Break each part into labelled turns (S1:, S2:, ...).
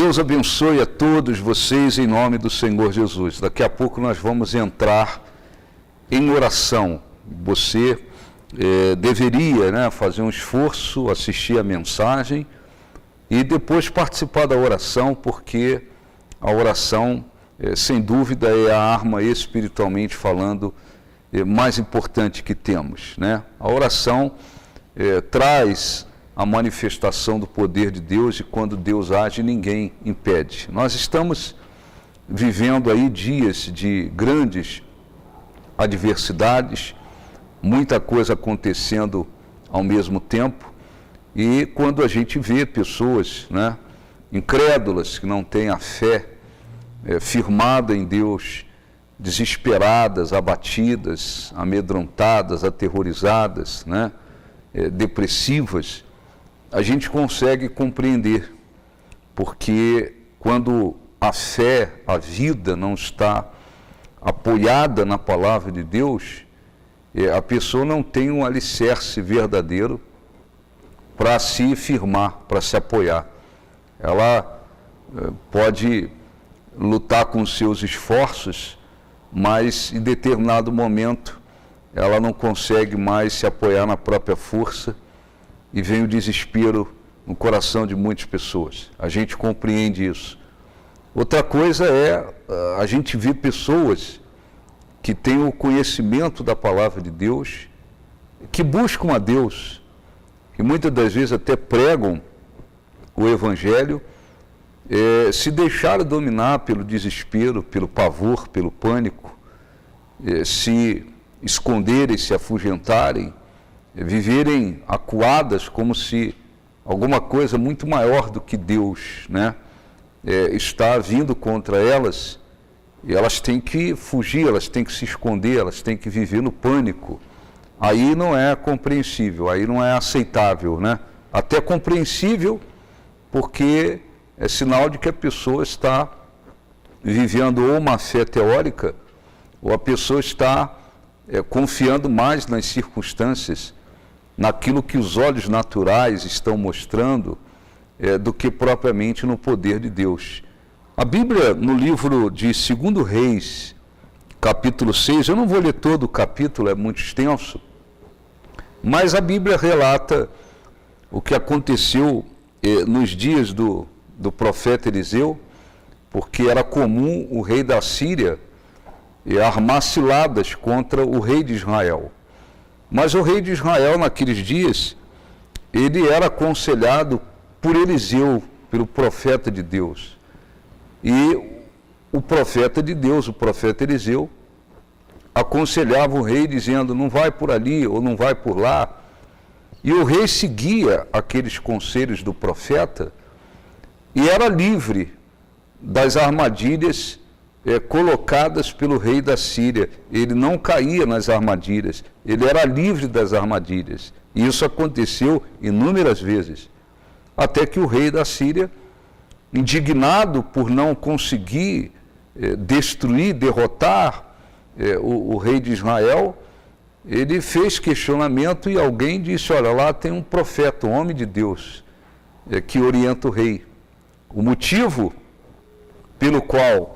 S1: Deus abençoe a todos vocês em nome do Senhor Jesus. Daqui a pouco nós vamos entrar em oração. Você deveria fazer um esforço, assistir a mensagem e depois participar da oração, porque a oração, sem dúvida, é a arma espiritualmente falando mais importante que temos, né? A oração traz a manifestação do poder de Deus, e quando Deus age, ninguém impede. Nós estamos vivendo aí dias de grandes adversidades, muita coisa acontecendo ao mesmo tempo, e quando a gente vê pessoas, incrédulas, que não têm a fé firmada em Deus, desesperadas, abatidas, amedrontadas, aterrorizadas, depressivas, a gente consegue compreender, porque quando a fé, a vida não está apoiada na palavra de Deus, a pessoa não tem um alicerce verdadeiro para se firmar, para se apoiar. Ela pode lutar com seus esforços, mas em determinado momento ela não consegue mais se apoiar na própria força e vem o desespero no coração de muitas pessoas. A gente compreende isso. Outra coisa é a gente ver pessoas que têm o conhecimento da palavra de Deus, que buscam a Deus, que muitas das vezes até pregam o Evangelho, se deixaram dominar pelo desespero, pelo pavor, pelo pânico, se esconderem, se afugentarem, viverem acuadas como se alguma coisa muito maior do que Deus está vindo contra elas, e elas têm que fugir, elas têm que se esconder, elas têm que viver no pânico. Aí não é compreensível, aí não é aceitável, Até compreensível, porque é sinal de que a pessoa está vivendo ou uma fé teórica, ou a pessoa está confiando mais nas circunstâncias, naquilo que os olhos naturais estão mostrando, do que propriamente no poder de Deus. A Bíblia, no livro de 2 Reis, capítulo 6, eu não vou ler todo o capítulo, é muito extenso, mas a Bíblia relata o que aconteceu nos dias do profeta Eliseu, porque era comum o rei da Síria armar ciladas contra o rei de Israel. Mas o rei de Israel, naqueles dias, ele era aconselhado por Eliseu, pelo profeta de Deus. E o profeta de Deus, o profeta Eliseu, aconselhava o rei dizendo, não vai por ali ou não vai por lá. E o rei seguia aqueles conselhos do profeta e era livre das armadilhas colocadas pelo rei da Síria. Ele não caía nas armadilhas, ele era livre das armadilhas. E isso aconteceu inúmeras vezes, até que o rei da Síria, indignado por não conseguir destruir, derrotar o rei de Israel, ele fez questionamento e alguém disse, olha, lá tem um profeta, um homem de Deus, que orienta o rei. O motivo pelo qual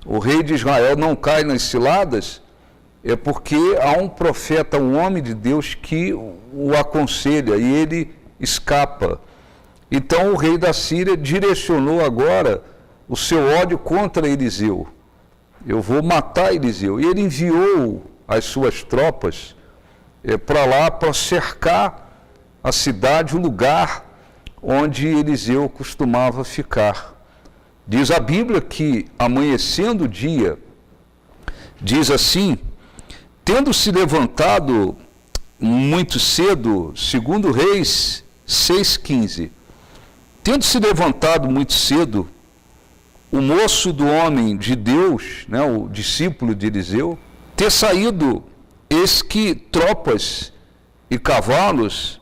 S1: o rei de Israel não cai nas ciladas é porque há um profeta, um homem de Deus que o aconselha e ele escapa. Então o rei da Síria direcionou agora o seu ódio contra Eliseu. Eu vou matar Eliseu. E ele enviou as suas tropas para lá, para cercar a cidade, o lugar onde Eliseu costumava ficar. Diz a Bíblia que, amanhecendo o dia, diz assim, tendo se levantado muito cedo, 2 Reis 6,15, tendo se levantado muito cedo, o moço do homem de Deus, o discípulo de Eliseu, ter saído, eis que tropas e cavalos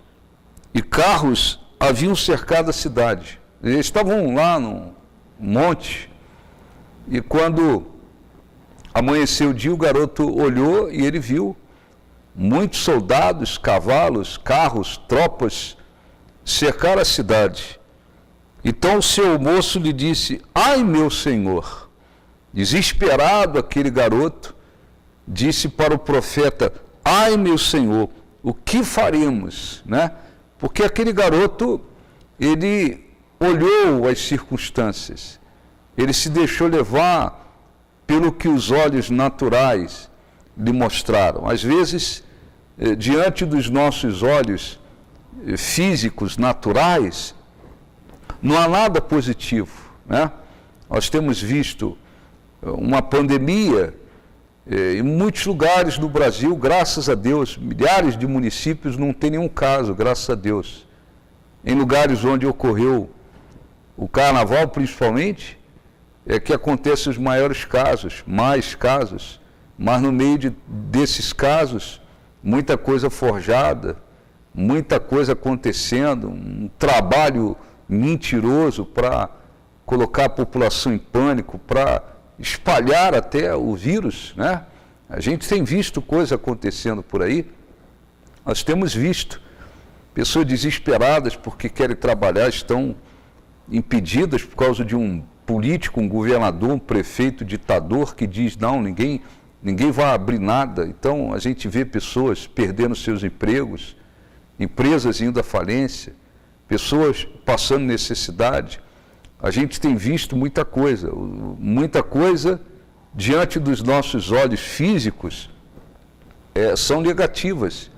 S1: e carros haviam cercado a cidade. Eles estavam lá no monte, e quando amanheceu o dia, o garoto olhou e ele viu muitos soldados, cavalos, carros, tropas cercar a cidade. Então o seu moço lhe disse: ai, meu senhor. Desesperado, aquele garoto disse para o profeta: ai, meu senhor, o que faremos? Né? Porque aquele garoto, ele olhou as circunstâncias, ele se deixou levar pelo que os olhos naturais lhe mostraram. Às vezes, diante dos nossos olhos físicos, naturais, não há nada positivo, né? Nós temos visto uma pandemia em muitos lugares do Brasil, graças a Deus. Milhares de municípios não tem nenhum caso, graças a Deus. Em lugares onde ocorreu o carnaval, principalmente, é que acontecem os maiores casos, mais casos, mas no meio desses casos, muita coisa forjada, muita coisa acontecendo, um trabalho mentiroso para colocar a população em pânico, para espalhar até o vírus, né? A gente tem visto coisa acontecendo por aí, nós temos visto pessoas desesperadas porque querem trabalhar, estão impedidas por causa de um político, um governador, um prefeito ditador que diz: não, ninguém vai abrir nada. Então a gente vê pessoas perdendo seus empregos, empresas indo à falência, pessoas passando necessidade. A gente tem visto muita coisa diante dos nossos olhos físicos são negativas.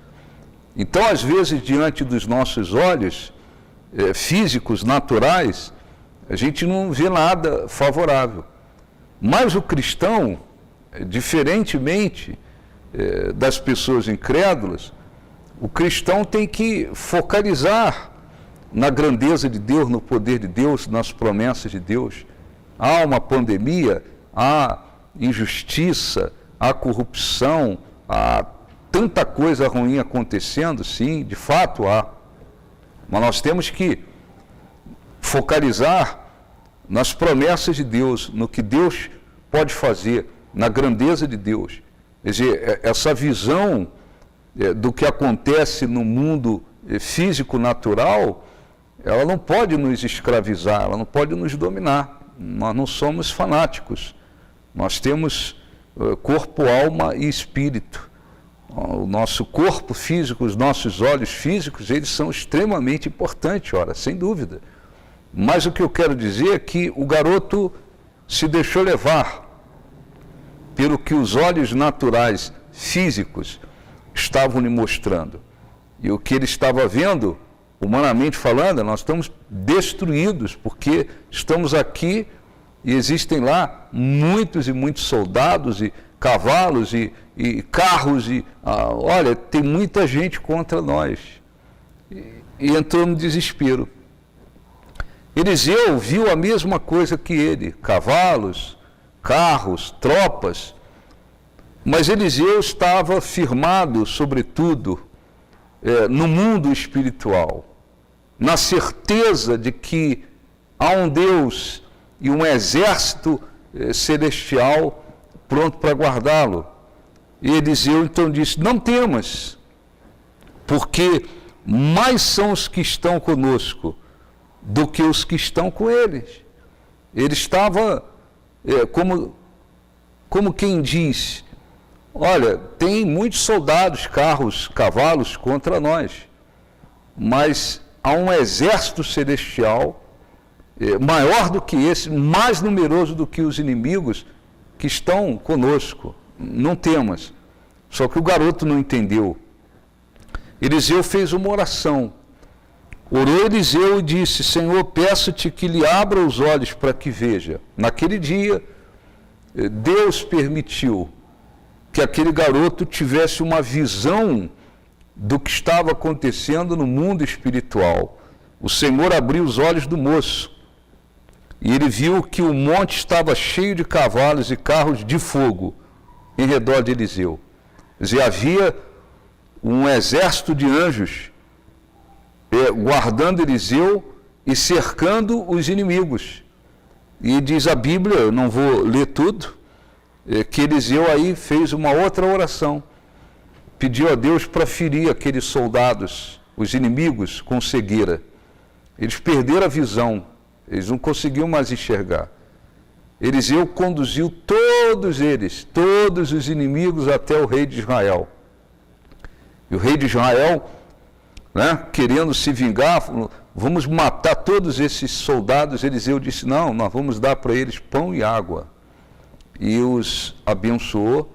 S1: Então, às vezes, diante dos nossos olhos físicos, naturais, a gente não vê nada favorável. Mas o cristão, diferentemente das pessoas incrédulas, o cristão tem que focalizar na grandeza de Deus, no poder de Deus, nas promessas de Deus. Há uma pandemia, há injustiça, há corrupção, há tanta coisa ruim acontecendo, sim, de fato há. Mas nós temos que focalizar nas promessas de Deus, no que Deus pode fazer, na grandeza de Deus. Quer dizer, essa visão do que acontece no mundo físico natural, ela não pode nos escravizar, ela não pode nos dominar. Nós não somos fanáticos. Nós temos corpo, alma e espírito. O nosso corpo físico, os nossos olhos físicos, eles são extremamente importantes, ora, sem dúvida. Mas o que eu quero dizer é que o garoto se deixou levar pelo que os olhos naturais, físicos, estavam lhe mostrando. E o que ele estava vendo, humanamente falando, nós estamos destruídos, porque estamos aqui e existem lá muitos e muitos soldados e cavalos e carros olha, tem muita gente contra nós. E entrou no desespero. Eliseu viu a mesma coisa que ele, cavalos, carros, tropas, mas Eliseu estava firmado, sobretudo, no mundo espiritual, na certeza de que há um Deus e um exército celestial pronto para guardá-lo. E Eliseu então disse: não temas, porque mais são os que estão conosco do que os que estão com eles. Ele estava como quem diz: olha, tem muitos soldados, carros, cavalos contra nós, mas há um exército celestial maior do que esse, mais numeroso do que os inimigos que estão conosco. Não temas. Só que o garoto não entendeu. Eliseu fez uma oração. Orou Eliseu e disse: Senhor, peço-te que lhe abra os olhos para que veja. Naquele dia, Deus permitiu que aquele garoto tivesse uma visão do que estava acontecendo no mundo espiritual. O Senhor abriu os olhos do moço e ele viu que o monte estava cheio de cavalos e carros de fogo em redor de Eliseu. Quer dizer, havia um exército de anjos guardando Eliseu e cercando os inimigos. E diz a Bíblia, eu não vou ler tudo, que Eliseu aí fez uma outra oração. Pediu a Deus para ferir aqueles soldados, os inimigos, com cegueira. Eles perderam a visão. eles não conseguiam mais enxergar. Eliseu conduziu todos eles, todos os inimigos até o rei de Israel. E o rei de Israel, né, querendo se vingar, falou, vamos matar todos esses soldados. Eliseu disse, não, nós vamos dar para eles pão e água. E os abençoou.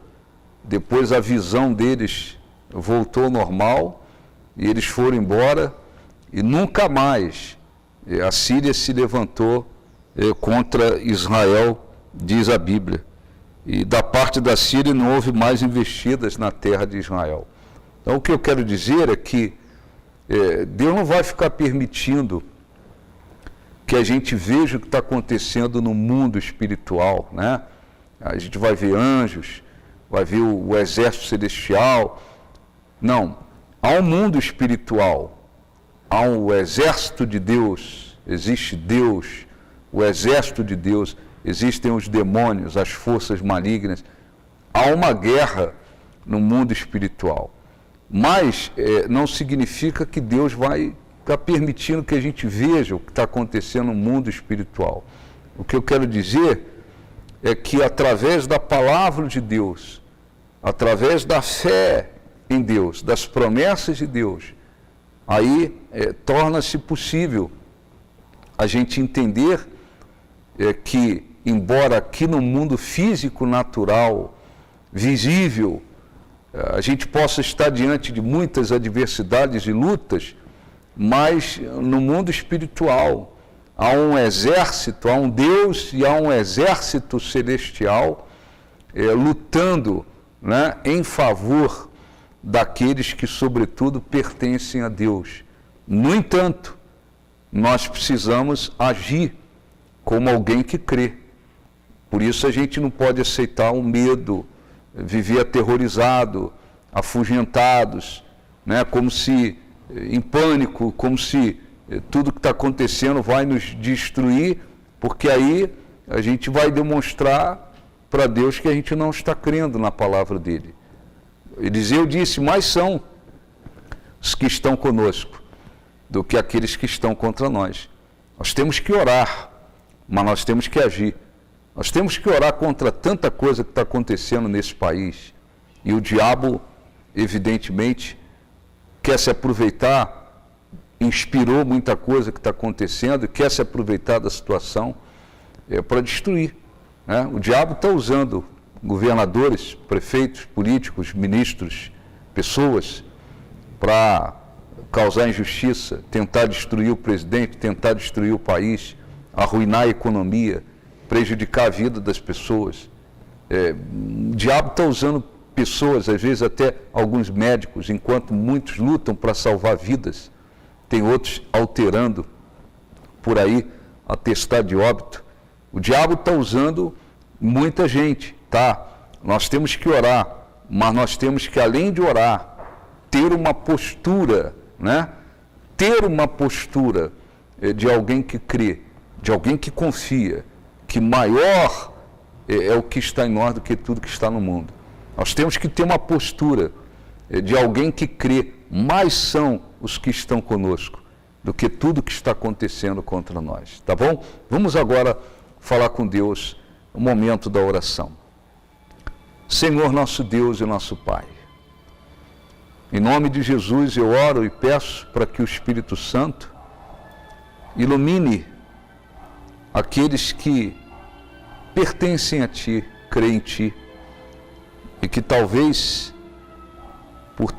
S1: Depois a visão deles voltou ao normal e eles foram embora e nunca mais a Síria se levantou contra Israel, diz a Bíblia. E da parte da Síria não houve mais investidas na terra de Israel. Então o que eu quero dizer é que Deus não vai ficar permitindo que a gente veja o que está acontecendo no mundo espiritual, né? A gente vai ver anjos, vai ver o exército celestial. Não, há um mundo espiritual, há um exército de Deus, existe Deus, o exército de Deus, existem os demônios, as forças malignas. Há uma guerra no mundo espiritual. Mas não significa que Deus vai estar permitindo que a gente veja o que está acontecendo no mundo espiritual. O que eu quero dizer é que através da palavra de Deus, através da fé em Deus, das promessas de Deus, aí torna-se possível a gente entender que, embora aqui no mundo físico, natural, visível, a gente possa estar diante de muitas adversidades e lutas, mas no mundo espiritual há um exército, há um Deus e há um exército celestial lutando, né, em favor daqueles que, sobretudo, pertencem a Deus. No entanto, nós precisamos agir como alguém que crê. Por isso a gente não pode aceitar o medo, viver aterrorizado, afugentados, né, como se em pânico, como se tudo que está acontecendo vai nos destruir, porque aí a gente vai demonstrar para Deus que a gente não está crendo na palavra dele. Eliseu disse, mais são os que estão conosco do que aqueles que estão contra nós. Nós temos que orar, mas nós temos que agir. Nós temos que orar contra tanta coisa que está acontecendo nesse país. E o diabo, evidentemente, quer se aproveitar, inspirou muita coisa que está acontecendo, quer se aproveitar da situação para destruir, né? O diabo está usando governadores, prefeitos, políticos, ministros, pessoas, para causar injustiça, tentar destruir o presidente, tentar destruir o país, arruinar a economia, prejudicar a vida das pessoas. O diabo está usando pessoas, às vezes até alguns médicos, enquanto muitos lutam para salvar vidas, tem outros alterando por aí atestado de óbito. O diabo está usando muita gente, tá? Nós temos que orar, mas nós temos que, além de orar, ter uma postura, né? Ter uma postura de alguém que crê, de alguém que confia, que maior é o que está em nós do que tudo que está no mundo. Nós temos que ter uma postura de alguém que crê, mais são os que estão conosco do que tudo que está acontecendo contra nós, tá bom? Vamos agora falar com Deus, o momento da oração. Senhor nosso Deus e nosso Pai, em nome de Jesus eu oro e peço para que o Espírito Santo ilumine aqueles que pertencem a Ti, creem em Ti, e que talvez, por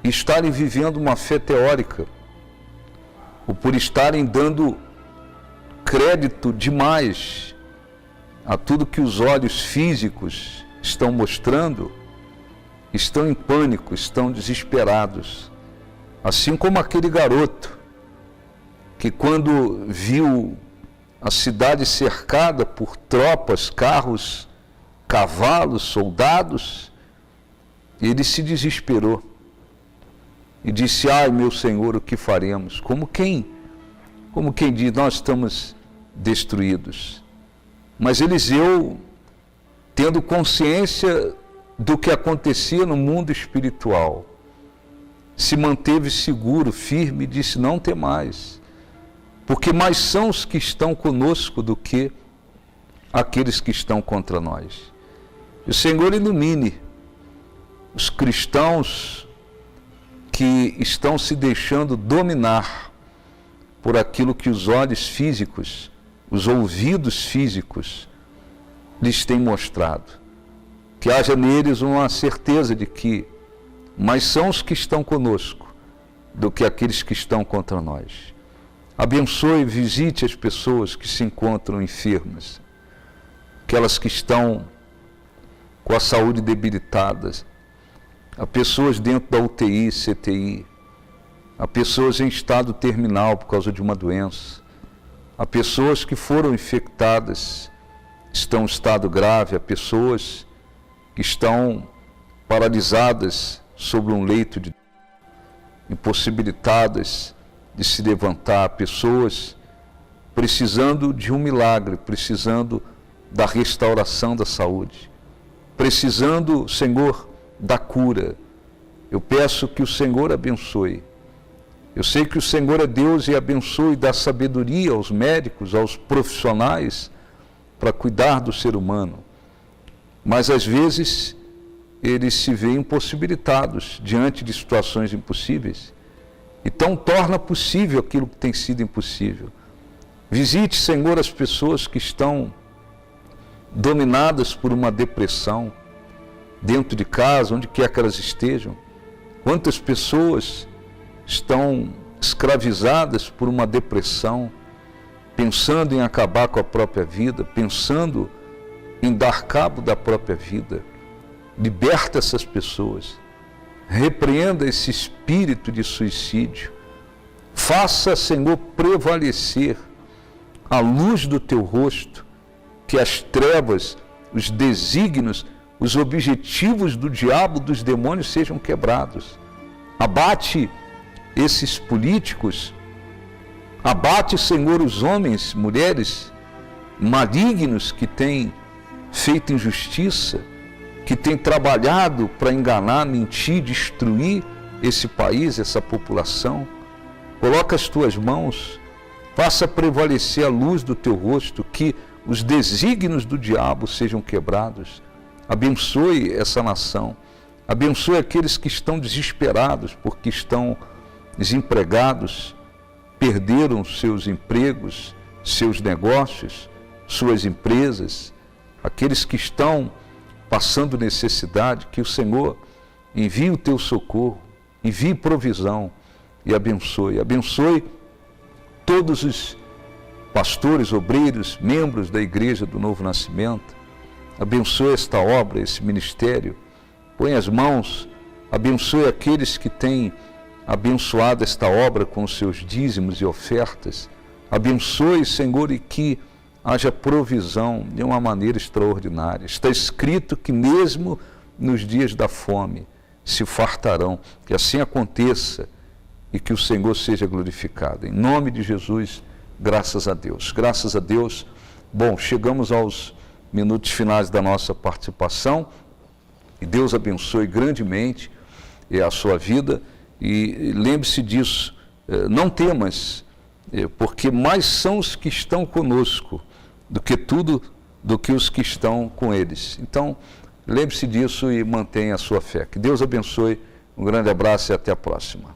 S1: estarem vivendo uma fé teórica, ou por estarem dando crédito demais a tudo que os olhos físicos estão mostrando, estão em pânico, estão desesperados. Assim como aquele garoto que, quando viu a cidade cercada por tropas, carros, cavalos, soldados, ele se desesperou e disse, ai meu Senhor, o que faremos? Como quem diz, nós estamos destruídos. Mas Eliseu, tendo consciência do que acontecia no mundo espiritual, se manteve seguro, firme, e disse, não temais, porque mais são os que estão conosco do que aqueles que estão contra nós. E o Senhor ilumine os cristãos que estão se deixando dominar por aquilo que os olhos físicos, os ouvidos físicos lhes têm mostrado. Que haja neles uma certeza de que mais são os que estão conosco do que aqueles que estão contra nós. Abençoe e visite as pessoas que se encontram enfermas, aquelas que estão com a saúde debilitada, há pessoas dentro da UTI, CTI, há pessoas em estado terminal por causa de uma doença, há pessoas que foram infectadas, estão em estado grave, há pessoas que estão paralisadas sobre um leito, impossibilitadas de se levantar, pessoas precisando de um milagre, precisando da restauração da saúde, precisando, Senhor, da cura. Eu peço que o Senhor abençoe. Eu sei que o Senhor é Deus e abençoe e dá sabedoria aos médicos, aos profissionais, para cuidar do ser humano. Mas às vezes eles se veem impossibilitados diante de situações impossíveis. Então torna possível aquilo que tem sido impossível. Visite, Senhor, as pessoas que estão dominadas por uma depressão, dentro de casa, onde quer que elas estejam. Quantas pessoas estão escravizadas por uma depressão, pensando em acabar com a própria vida, pensando em dar cabo da própria vida. Liberta essas pessoas. Repreenda esse espírito de suicídio. Faça, Senhor, prevalecer a luz do teu rosto, que as trevas, os desígnios, os objetivos do diabo, dos demônios sejam quebrados. Abate esses políticos, abate, Senhor, os homens, mulheres malignos que têm feito injustiça, que têm trabalhado para enganar, mentir, destruir esse país, essa população. Coloca as tuas mãos, faça prevalecer a luz do teu rosto, que os desígnios do diabo sejam quebrados. Abençoe essa nação, abençoe aqueles que estão desesperados porque estão desempregados, perderam seus empregos, seus negócios, suas empresas, aqueles que estão passando necessidade, que o Senhor envie o teu socorro, envie provisão e abençoe. Abençoe todos os pastores, obreiros, membros da Igreja do Novo Nascimento. Abençoe esta obra, esse ministério. Põe as mãos, abençoe aqueles que têm abençoado esta obra com os seus dízimos e ofertas. Abençoe, Senhor, e que haja provisão de uma maneira extraordinária. Está escrito que mesmo nos dias da fome se fartarão. Que assim aconteça e que o Senhor seja glorificado. Em nome de Jesus, graças a Deus. Graças a Deus. Bom, chegamos aos minutos finais da nossa participação. E Deus abençoe grandemente a sua vida. E lembre-se disso, não temas, porque mais são os que estão conosco do que os que estão com eles. Então, lembre-se disso e mantenha a sua fé. Que Deus abençoe, um grande abraço e até a próxima.